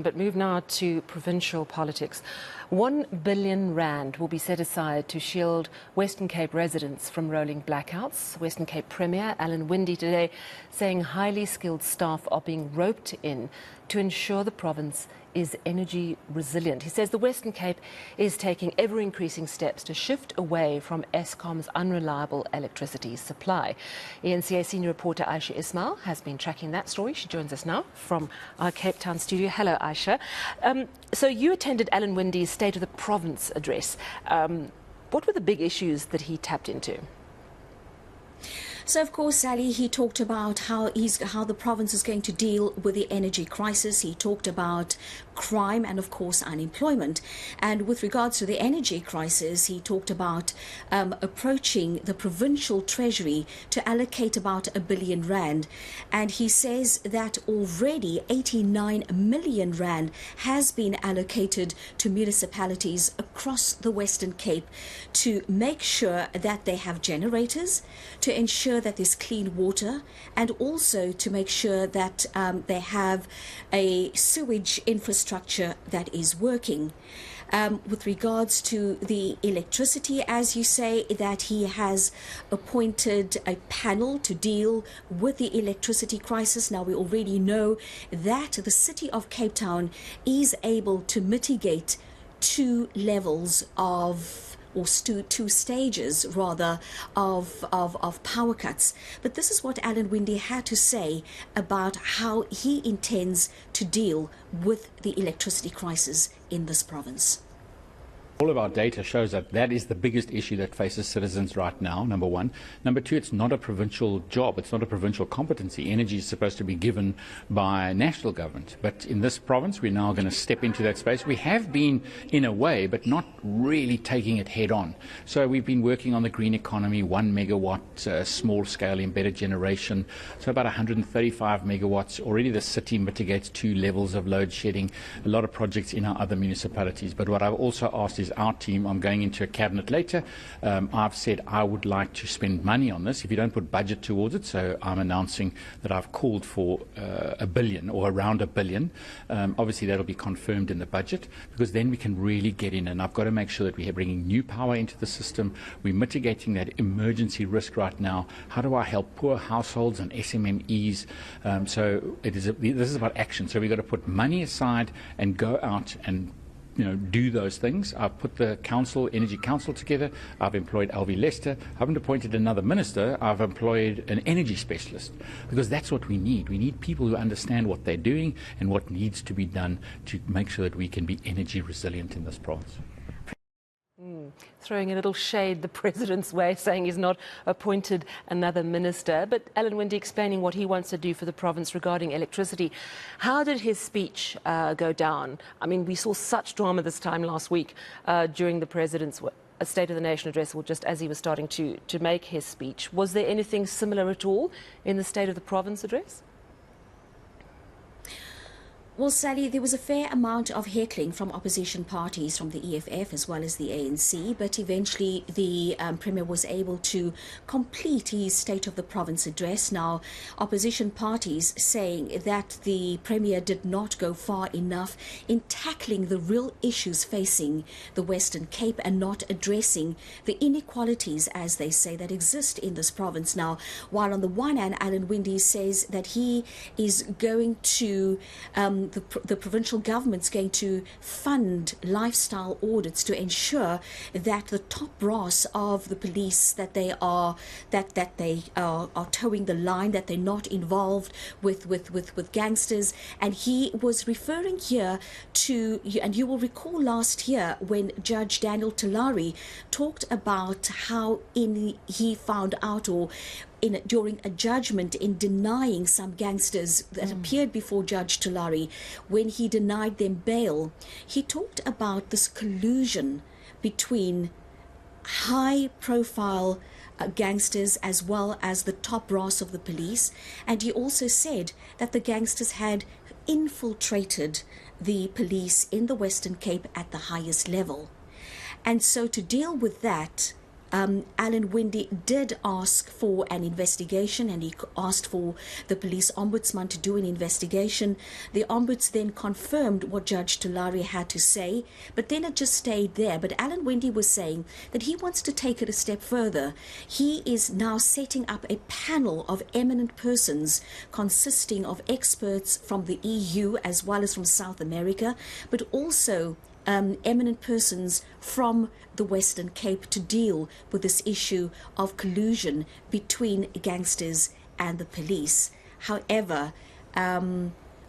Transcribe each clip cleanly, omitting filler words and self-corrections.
But move now to provincial politics. 1 billion rand will be set aside to shield Western Cape residents from rolling blackouts. Western Cape Premier Alan Winde today saying highly skilled staff are being roped in to ensure the province is energy resilient. He says the Western Cape is taking ever-increasing steps to shift away from Eskom's unreliable electricity supply. eNCA senior reporter Ayesha Ismail has been tracking that story. She joins us now from our Cape Town studio. Hello, Ayesha. So you attended Alan Winde's State of the Province address. What were the big issues that he tapped into? So, of course, Sally, he talked about how the province is going to deal with the energy crisis. He talked about crime and, of course, unemployment. And with regards to the energy crisis, he talked about approaching the provincial treasury to allocate about 1 billion rand. And he says that already 89 million rand has been allocated to municipalities across the Western Cape to make sure that they have generators, to ensure that there's clean water, and also to make sure that they have a sewage infrastructure that is working. With regards to the electricity, as you say, that he has appointed a panel to deal with the electricity crisis. Now, we already know that the city of Cape Town is able to mitigate two levels of two stages rather of power cuts. But this is what Alan Winde had to say about how he intends to deal with the electricity crisis in this province. All of our data shows that that is the biggest issue that faces citizens right now, number one. Number two, it's not a provincial job. It's not a provincial competency. Energy is supposed to be given by national government. But in this province, we're now going to step into that space. We have been, in a way, but not really taking it head on. So we've been working on the green economy, 1 megawatt small-scale embedded generation, so about 135 megawatts. Already the city mitigates 2 levels of load shedding, a lot of projects in our other municipalities. But what I've also asked is our team, I'm going into a cabinet later, I've said I would like to spend money on this if you don't put budget towards it. So I'm announcing that I've called for 1 billion or around 1 billion. Obviously that'll be confirmed in the budget, because then we can really get in, and I've got to make sure that we are bringing new power into the system. We're mitigating that emergency risk right now. How do I help poor households and SMMEs? So this is about action. So we've got to put money aside and go out and do those things. I've put the Energy Council together. I've employed Alvie Lester. I haven't appointed another minister. I've employed an energy specialist, because that's what we need. We need people who understand what they're doing and what needs to be done to make sure that we can be energy resilient in this province. Throwing a little shade the president's way, saying he's not appointed another minister. But Alan Winde explaining what he wants to do for the province regarding electricity. How did his speech go down? I mean, we saw such drama this time last week during the president's State of the Nation address, or just as he was starting to make his speech. Was there anything similar at all in the State of the Province address? Well, Sally, there was a fair amount of heckling from opposition parties, from the EFF as well as the ANC, but eventually the Premier was able to complete his State of the Province address. Now, opposition parties saying that the Premier did not go far enough in tackling the real issues facing the Western Cape and not addressing the inequalities, as they say, that exist in this province. Now, while on the one hand, Alan Winde says that he is going to the provincial government's going to fund lifestyle audits to ensure that the top brass of the police, that they are towing the line, that they're not involved with gangsters. And he was referring here to, and you will recall last year when Judge Daniel Tulare talked about how he found out, or during a judgment, in denying some gangsters that appeared before Judge Tulare, when he denied them bail, he talked about this collusion between high-profile gangsters as well as the top brass of the police. And he also said that the gangsters had infiltrated the police in the Western Cape at the highest level. And so to deal with that, Alan Winde did ask for an investigation, and he asked for the police ombudsman to do an investigation. The ombuds then confirmed what Judge Tulare had to say, but then it just stayed there. But Alan Winde was saying that he wants to take it a step further. He is now setting up a panel of eminent persons consisting of experts from the EU as well as from South America, but also eminent persons from the Western Cape to deal with this issue of collusion between gangsters and the police. However,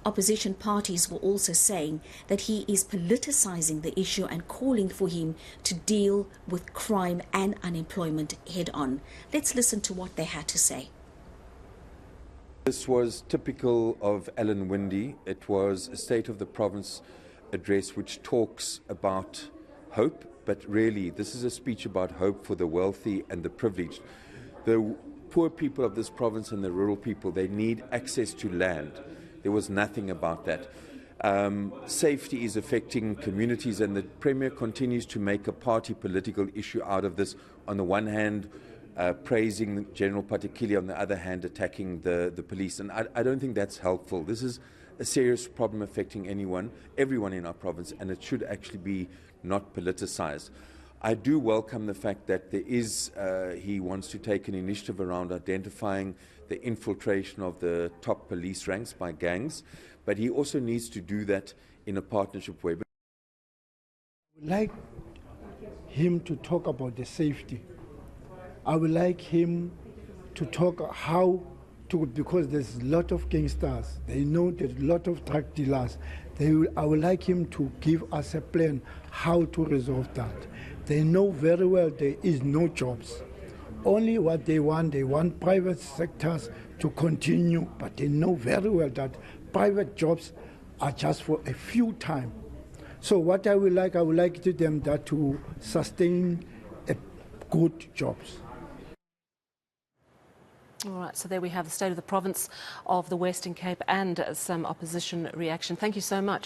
opposition parties were also saying that he is politicizing the issue and calling for him to deal with crime and unemployment head on. Let's listen to what they had to say. This was typical of Alan Winde. It was a State of the Province address which talks about hope, but really this is a speech about hope for the wealthy and the privileged. The poor people of this province and the rural people, they need access to land. There was nothing about that. Safety is affecting communities, and the Premier continues to make a party political issue out of this. On the one hand, praising General Patekile, on the other hand attacking the police, and I don't think that's helpful. This is a serious problem affecting everyone in our province, and it should actually be not politicized. I do welcome the fact that he wants to take an initiative around identifying the infiltration of the top police ranks by gangs, but he also needs to do that in a partnership way. I would like him to talk about the safety. I would like him to talk because there's a lot of gangsters. They know there's a lot of drug dealers. I would like him to give us a plan how to resolve that. They know very well there is no jobs. Only what they want private sectors to continue, but they know very well that private jobs are just for a few time. So what I would like to them that to sustain good jobs. All right, so there we have the state of the province of the Western Cape and some opposition reaction. Thank you so much.